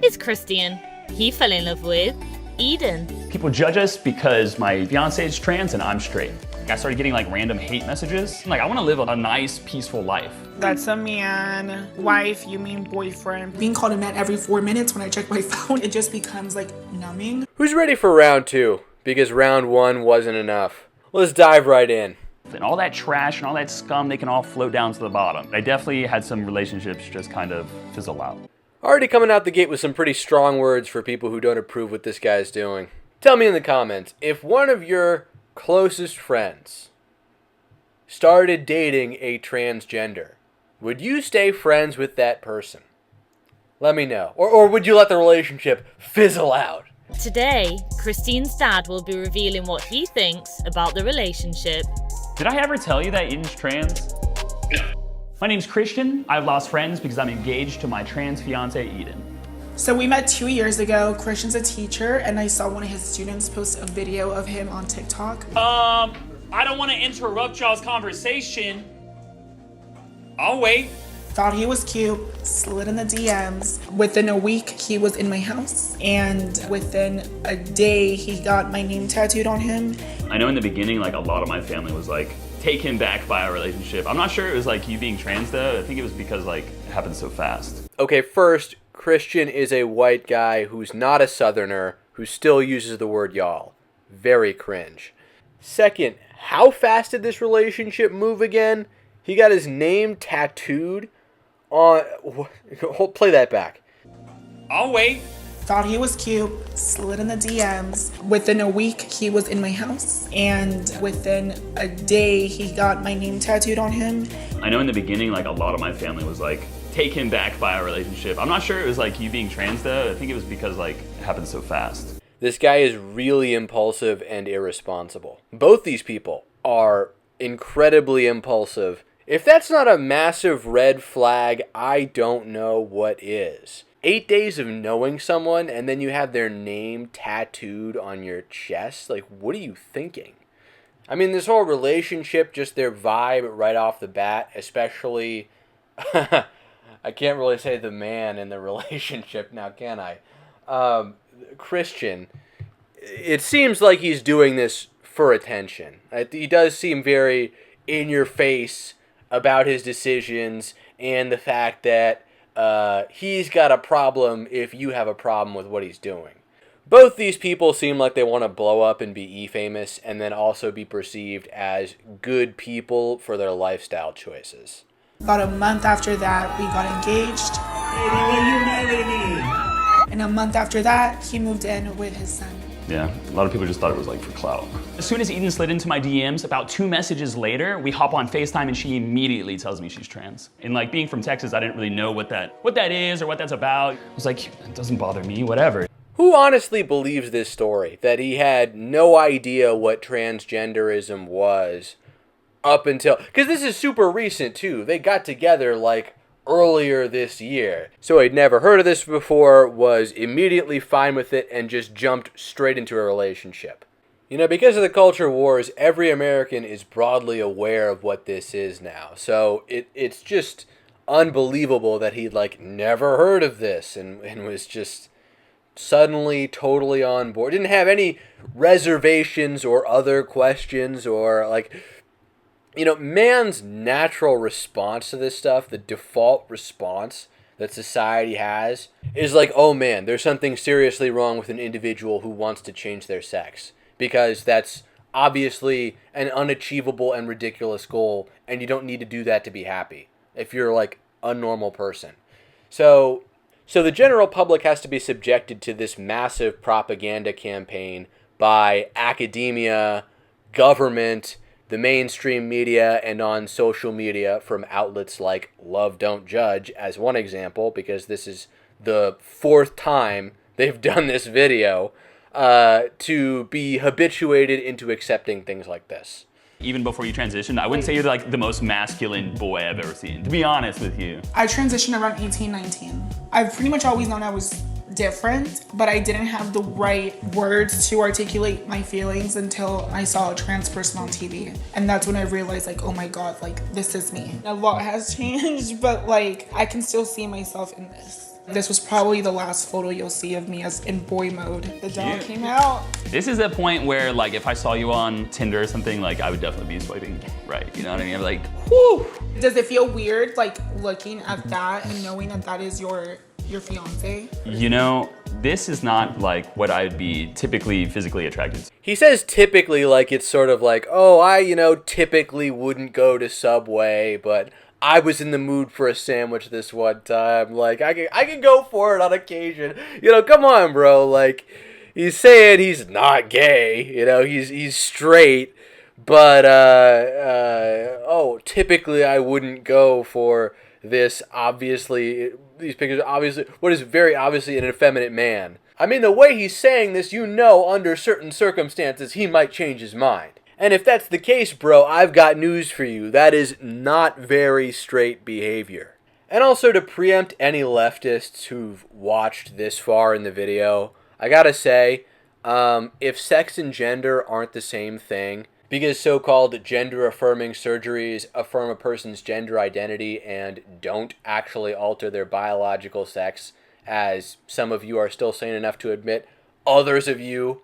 is Christian. He fell in love with Eden. People judge us because my fiance is trans and I'm straight. I started getting like random hate messages. Like, I want to live a nice, peaceful life. That's a man. Wife, you mean boyfriend. Being called a man every 4 minutes when I check my phone, it just becomes like numbing. Who's ready for round 2? Because round 1 wasn't enough. Let's dive right in. And all that trash and all that scum, they can all float down to the bottom. I definitely had some relationships just kind of fizzle out. Already coming out the gate with some pretty strong words for people who don't approve what this guy's doing. Tell me in the comments, if one of your closest friends started dating a transgender, would you stay friends with that person? Let me know. Or would you let the relationship fizzle out? Today, Christine's dad will be revealing what he thinks about the relationship. Did I ever tell you that Eden's trans? My name's Christian. I've lost friends because I'm engaged to my trans fiance, Eden. So we met 2 years ago. Christian's a teacher, and I saw one of his students post a video of him on TikTok. I don't want to interrupt y'all's conversation. I'll wait. Thought he was cute, slid in the DMs. Within a week, he was in my house, and within a day, he got my name tattooed on him. I know in the beginning, like, a lot of my family was like taken back by our relationship. I'm not sure it was like you being trans though. I think it was because like it happened so fast. Okay, first, Christian is a white guy who's not a southerner, who still uses the word y'all. Very cringe. Second, how fast did this relationship move again? He got his name tattooed on... Play that back. I'll wait. Thought he was cute, slid in the DMs. Within a week, he was in my house, and within a day, he got my name tattooed on him. I know in the beginning, like, a lot of my family was like taken back by our relationship. I'm not sure it was like you being trans though. I think it was because like it happened so fast. This guy is really impulsive and irresponsible. Both these people are incredibly impulsive. If that's not a massive red flag, I don't know what is. 8 days of knowing someone and then you have their name tattooed on your chest? Like, what are you thinking? I mean, this whole relationship, just their vibe right off the bat, especially... I can't really say the man in the relationship now, can I? Christian, it seems like he's doing this for attention. He does seem very in your face about his decisions and the fact that he's got a problem if you have a problem with what he's doing. Both these people seem like they want to blow up and be E-famous and then also be perceived as good people for their lifestyle choices. About a month after that, we got engaged. Baby, will you marry me? And a month after that, he moved in with his son. Yeah, a lot of people just thought it was like for clout. As soon as Eden slid into my DMs, about 2 messages later, we hop on FaceTime and she immediately tells me she's trans. And like being from Texas, I didn't really know what that is or what that's about. I was like, it doesn't bother me, whatever. Who honestly believes this story? That he had no idea what transgenderism was up until... Because this is super recent too. They got together like earlier this year. So he'd never heard of this before, was immediately fine with it, and just jumped straight into a relationship. You know, because of the culture wars, every American is broadly aware of what this is now. So it's just unbelievable that he'd like never heard of this and was just suddenly totally on board. Didn't have any reservations or other questions or like... You know, man's natural response to this stuff, the default response that society has, is like, oh man, there's something seriously wrong with an individual who wants to change their sex. Because that's obviously an unachievable and ridiculous goal, and you don't need to do that to be happy, if you're like a normal person. So the general public has to be subjected to this massive propaganda campaign by academia, government, the mainstream media, and on social media from outlets like Love Don't Judge as one example, because this is the 4th time they've done this video, to be habituated into accepting things like this. Even before you transitioned, I wouldn't say you're like the most masculine boy I've ever seen, to be honest with you. I transitioned around 18, 19. I've pretty much always known I was different, but I didn't have the right words to articulate my feelings until I saw a trans person on TV. And that's when I realized, like, oh my God, like, this is me. A lot has changed, but like, I can still see myself in this. This was probably the last photo you'll see of me as in boy mode. The dog Cute. came out. This is a point where, like, if I saw you on Tinder or something, like, I would definitely be swiping right. You know what I mean? I'm like, whoo! Does it feel weird, like, looking at that and knowing that that is your fiance? You know, this is not, like, what I'd be typically physically attracted to. He says typically like it's sort of like, oh, I, typically wouldn't go to Subway, but I was in the mood for a sandwich this one time. Like, I can go for it on occasion. Come on, bro. Like, he's saying he's not gay. He's straight. But, typically I wouldn't go for this, obviously, these pictures, obviously, what is very obviously an effeminate man. I mean, the way he's saying this, under certain circumstances, he might change his mind. And if that's the case, bro, I've got news for you. That is not very straight behavior. And also, to preempt any leftists who've watched this far in the video, I gotta say, if sex and gender aren't the same thing, because so-called gender-affirming surgeries affirm a person's gender identity and don't actually alter their biological sex, as some of you are still sane enough to admit, others of you,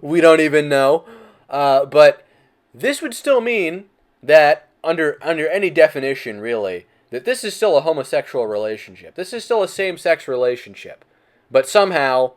we don't even know. But this would still mean that, under any definition, really, that this is still a homosexual relationship. This is still a same-sex relationship. But somehow,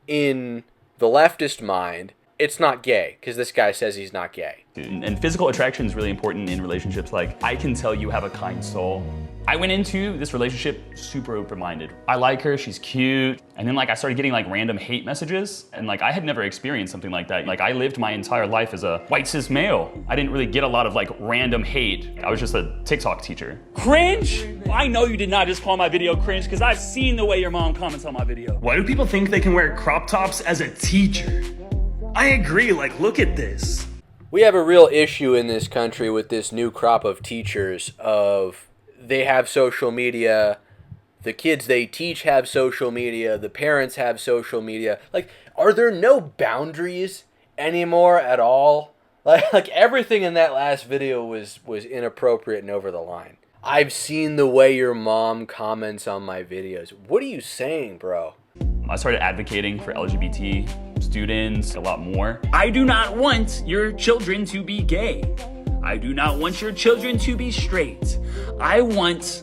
in the leftist mind, it's not gay, because this guy says he's not gay. And physical attraction is really important in relationships. Like, I can tell you have a kind soul. I went into this relationship super open-minded. I like her, she's cute. And then, I started getting, random hate messages. And, I had never experienced something like that. I lived my entire life as a white cis male. I didn't really get a lot of, random hate. I was just a TikTok teacher. Cringe? I know you did not just call my video cringe, because I've seen the way your mom comments on my video. Why do people think they can wear crop tops as a teacher? I agree, look at this. We have a real issue in this country with this new crop of teachers of they have social media, the kids they teach have social media, the parents have social media. Are there no boundaries anymore at all? Like everything in that last video was inappropriate and over the line. I've seen the way your mom comments on my videos. What are you saying, bro? I started advocating for LGBT students a lot more. I do not want your children to be gay. I do not want your children to be straight. I want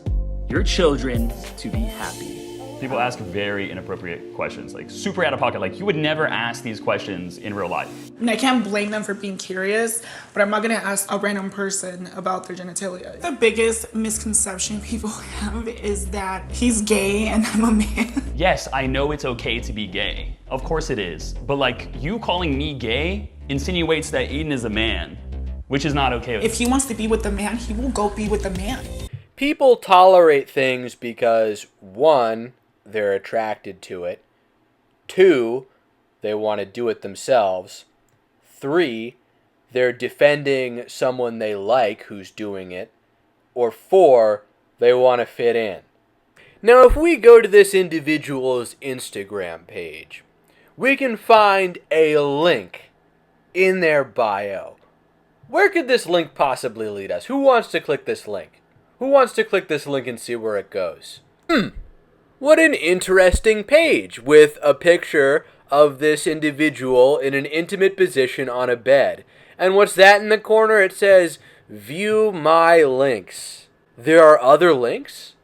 your children to be happy. People ask very inappropriate questions, super out of pocket. You would never ask these questions in real life. And I can't blame them for being curious, but I'm not gonna ask a random person about their genitalia. The biggest misconception people have is that he's gay and I'm a man. Yes, I know it's okay to be gay. Of course it is. But you calling me gay insinuates that Eden is a man, which is not okay. If he wants to be with the man, he will go be with the man. People tolerate things because, one, they're attracted to it. 2, they want to do it themselves. 3, they're defending someone they like who's doing it. Or 4, they want to fit in. Now, if we go to this individual's Instagram page, we can find a link in their bio. Where could this link possibly lead us? Who wants to click this link? Who wants to click this link and see where it goes? What an interesting page with a picture of this individual in an intimate position on a bed. And what's that in the corner? It says, view my links. There are other links?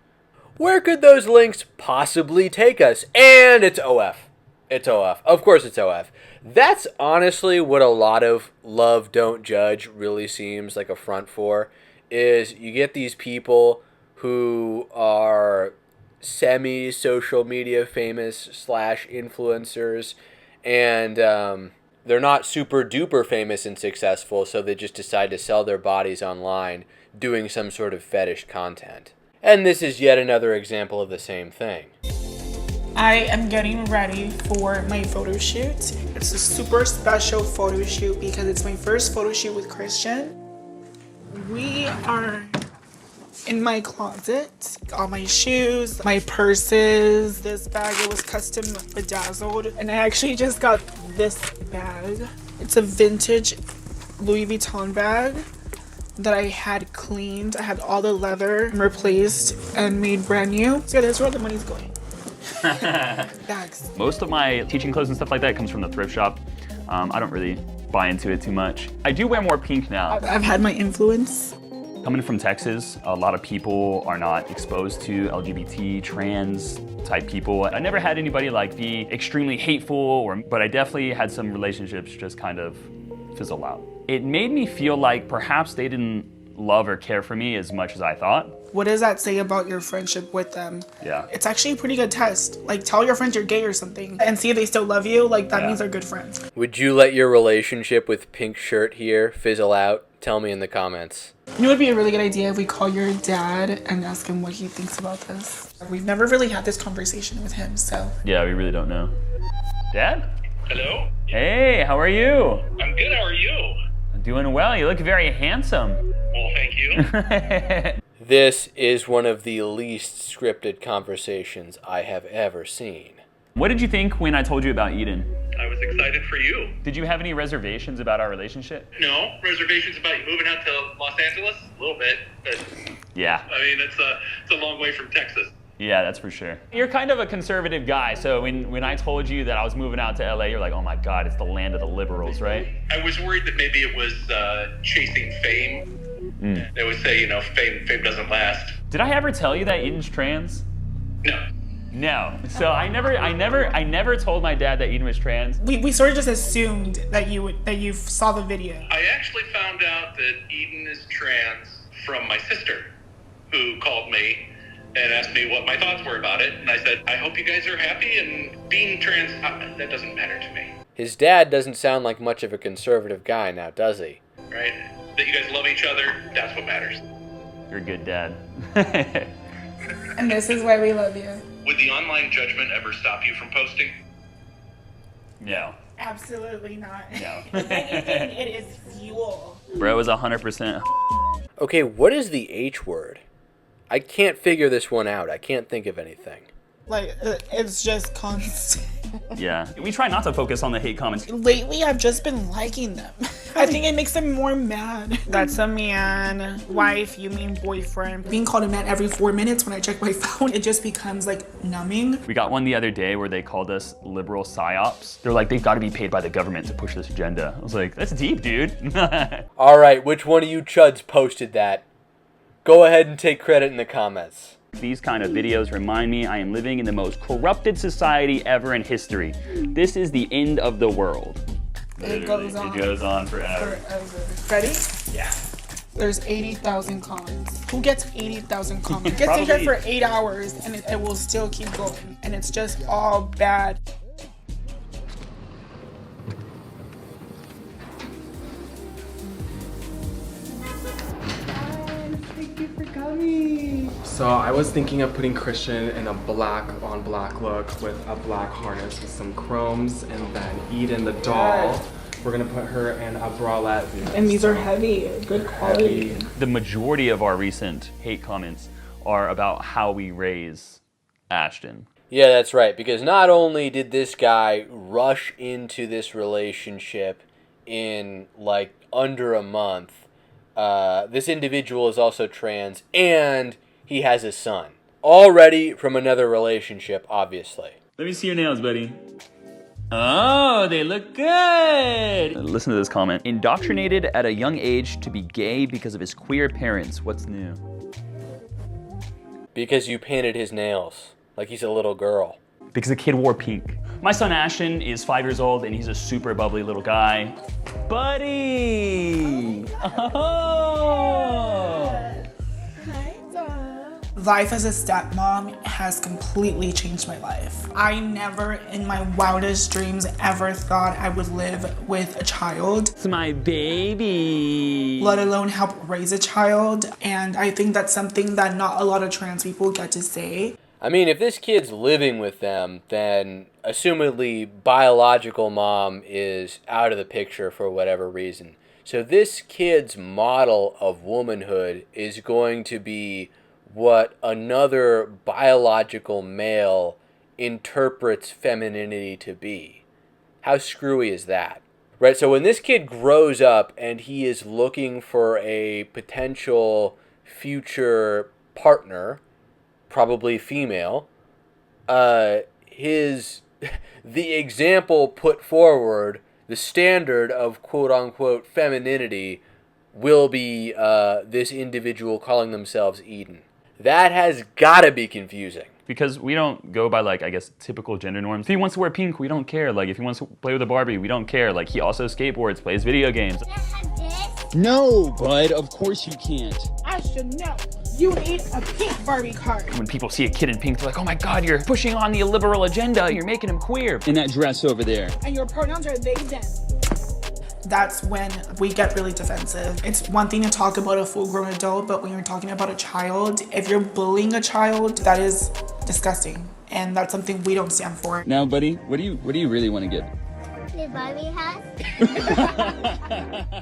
Where could those links possibly take us? And it's OF. It's OF. Of course it's OF. That's honestly what a lot of Love Don't Judge really seems like a front for, is you get these people who are semi-social media famous / influencers, and they're not super duper famous and successful, so they just decide to sell their bodies online doing some sort of fetish content. And this is yet another example of the same thing. I am getting ready for my photo shoot. It's a super special photo shoot because it's my first photo shoot with Christian. We are in my closet, all my shoes, my purses, this bag, it was custom bedazzled. And I actually just got this bag. It's a vintage Louis Vuitton bag that I had cleaned. I had all the leather replaced and made brand new. So yeah, that's where all the money's going. Bags. Most of my teaching clothes and stuff like that comes from the thrift shop. I don't really buy into it too much. I do wear more pink now. I've had my influence. Coming from Texas, a lot of people are not exposed to LGBT, trans type people. I never had anybody like be extremely hateful, but I definitely had some relationships just kind of fizzle out. It made me feel like perhaps they didn't love or care for me as much as I thought. What does that say about your friendship with them? Yeah. It's actually a pretty good test. Like, tell your friends you're gay or something and see if they still love you. Like, that Yeah. means they're good friends. Would you let your relationship with Pink Shirt here fizzle out? Tell me in the comments. You know, it would be a really good idea if we call your dad and ask him what he thinks about this. We've never really had this conversation with him, so. Yeah, we really don't know. Dad? Hello? Hey, how are you? I'm good, how are you? I'm doing well. You look very handsome. Well, thank you. This is one of the least scripted conversations I have ever seen. What did you think when I told you about Eden? I was excited for you. Did you have any reservations about our relationship? No, reservations about you moving out to Los Angeles? A little bit, but Yeah. I mean, it's a long way from Texas. Yeah, that's for sure. You're kind of a conservative guy, so when I told you that I was moving out to LA, you're like, oh my God, it's the land of the liberals, right? I was worried that maybe it was chasing fame. They would say, you know, fame doesn't last. Did I ever tell you that Eden's trans? No. No. So I never told my dad that Eden was trans. We sort of just assumed that you saw the video. I actually found out that Eden is trans from my sister, who called me and asked me what my thoughts were about it. And I said, I hope you guys are happy, and being trans, that doesn't matter to me. His dad doesn't sound like much of a conservative guy now, does he? Right? That you guys love each other, that's what matters. You're a good dad. And this is why we love you. Would the online judgment ever stop you from posting? No. Absolutely not. No. If anything, it is fuel. Bro is 100%. Okay, what is the H word? I can't figure this one out. I can't think of anything. Like, it's just constant. Yeah. We try not to focus on the hate comments. Lately, I've just been liking them. I think it makes them more mad. That's a man. Wife, you mean boyfriend. Being called a man every 4 minutes when I check my phone, it just becomes like numbing. We got one the other day where they called us liberal psyops. They're like, they've got to be paid by the government to push this agenda. I was like, that's deep, dude. All right, which one of you chuds posted that? Go ahead and take credit in the comments. These kind of videos remind me I am living in the most corrupted society ever in history. This is the end of the world. It goes on. It goes on forever. Forever. Ready? Yeah. There's 80,000 comments. Who gets 80,000 comments? Get to here for 8 hours and it will still keep going. And it's just all bad. So I was thinking of putting Christian in a black on black look with a black harness with some chromes, and then Eden the doll, we're gonna put her in a bralette. And these are heavy, good quality. The majority of our recent hate comments are about how we raise Ashton. Yeah, that's right, because not only did this guy rush into this relationship in like under a month, this individual is also trans, and he has a son. Already from another relationship, obviously. Let me see your nails, buddy. Oh, they look good. Listen to this comment. Indoctrinated at a young age to be gay because of his queer parents. What's new? Because you painted his nails like he's a little girl. Because the kid wore pink. My son Ashton is 5 years old and he's a super bubbly little guy. Buddy! Oh! Life as a stepmom has completely changed my life. I never in my wildest dreams ever thought I would live with a child, It's my baby. let alone help raise a child. And I think that's something that not a lot of trans people get to say. I mean, if this kid's living with them, then assumedly biological mom is out of the picture for whatever reason. So this kid's model of womanhood is going to be what another biological male interprets femininity to be. How screwy is that? Right, so when this kid grows up and he is looking for a potential future partner, probably female, the example put forward, the standard of quote-unquote femininity will be this individual calling themselves Eden. That has got to be confusing. Because we don't go by, like, I guess, typical gender norms. If he wants to wear pink, we don't care. Like, if he wants to play with a Barbie, we don't care. Like, he also skateboards, plays video games. No, bud, of course you can't. I should know. You need a pink Barbie card. When people see a kid in pink, they're like, oh my God, you're pushing on the liberal agenda. You're making him queer. In that dress over there. And your pronouns are they, them. That's when we get really defensive. It's one thing to talk about a full-grown adult, but when you're talking about a child, if you're bullying a child, that is disgusting. And that's something we don't stand for. Now, buddy, what do you really want to get? The Barbie house.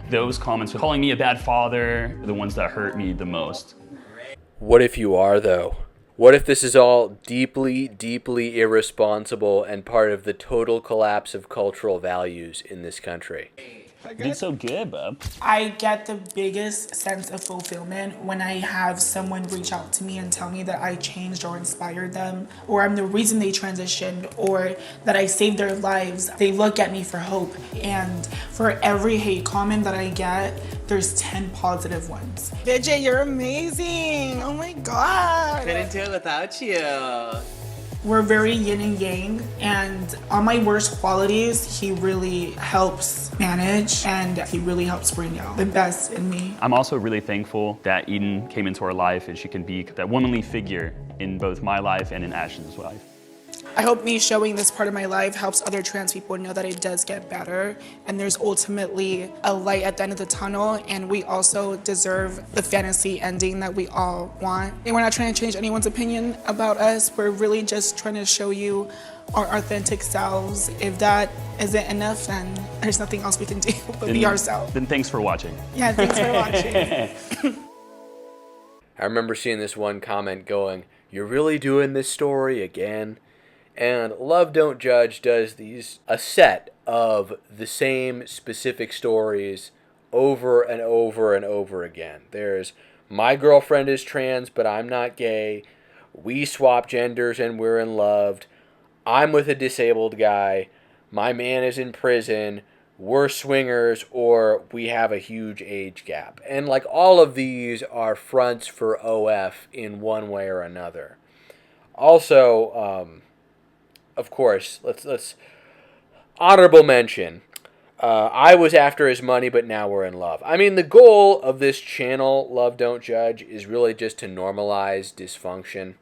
Those comments are calling me a bad father, are the ones that hurt me the most. What if you are, though? What if this is all deeply, deeply irresponsible and part of the total collapse of cultural values in this country? You did so good, bub. I get the biggest sense of fulfillment when I have someone reach out to me and tell me that I changed or inspired them, or I'm the reason they transitioned, or that I saved their lives. They look at me for hope, and for every hate comment that I get, there's 10 positive ones. Vijay, you're amazing. Oh my God. Couldn't do it without you. We're very yin and yang, and on my worst qualities, he really helps manage, and he really helps bring out the best in me. I'm also really thankful that Eden came into our life and she can be that womanly figure in both my life and in Ashton's life. I hope me showing this part of my life helps other trans people know that it does get better, and there's ultimately a light at the end of the tunnel, and we also deserve the fantasy ending that we all want. And we're not trying to change anyone's opinion about us. We're really just trying to show you our authentic selves. If that isn't enough, then there's nothing else we can do but be ourselves. Then thanks for watching. Yeah, thanks for watching. I remember seeing this one comment going, "You're really doing this story again?" And Love Don't Judge does a set of the same specific stories over and over and over again. There's my girlfriend is trans, but I'm not gay. We swap genders and we're in love. I'm with a disabled guy. My man is in prison. We're swingers, or we have a huge age gap. And like all of these are fronts for OF in one way or another. Also, of course, let's honorable mention. I was after his money, but now we're in love. I mean, the goal of this channel, Love Don't Judge, is really just to normalize dysfunction.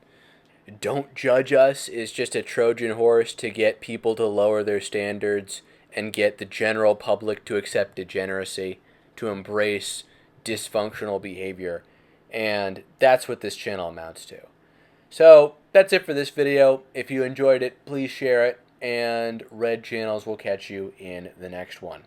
Don't Judge Us is just a Trojan horse to get people to lower their standards and get the general public to accept degeneracy, to embrace dysfunctional behavior. And that's what this channel amounts to. So that's it for this video. If you enjoyed it, please share it, and Red Channels will catch you in the next one.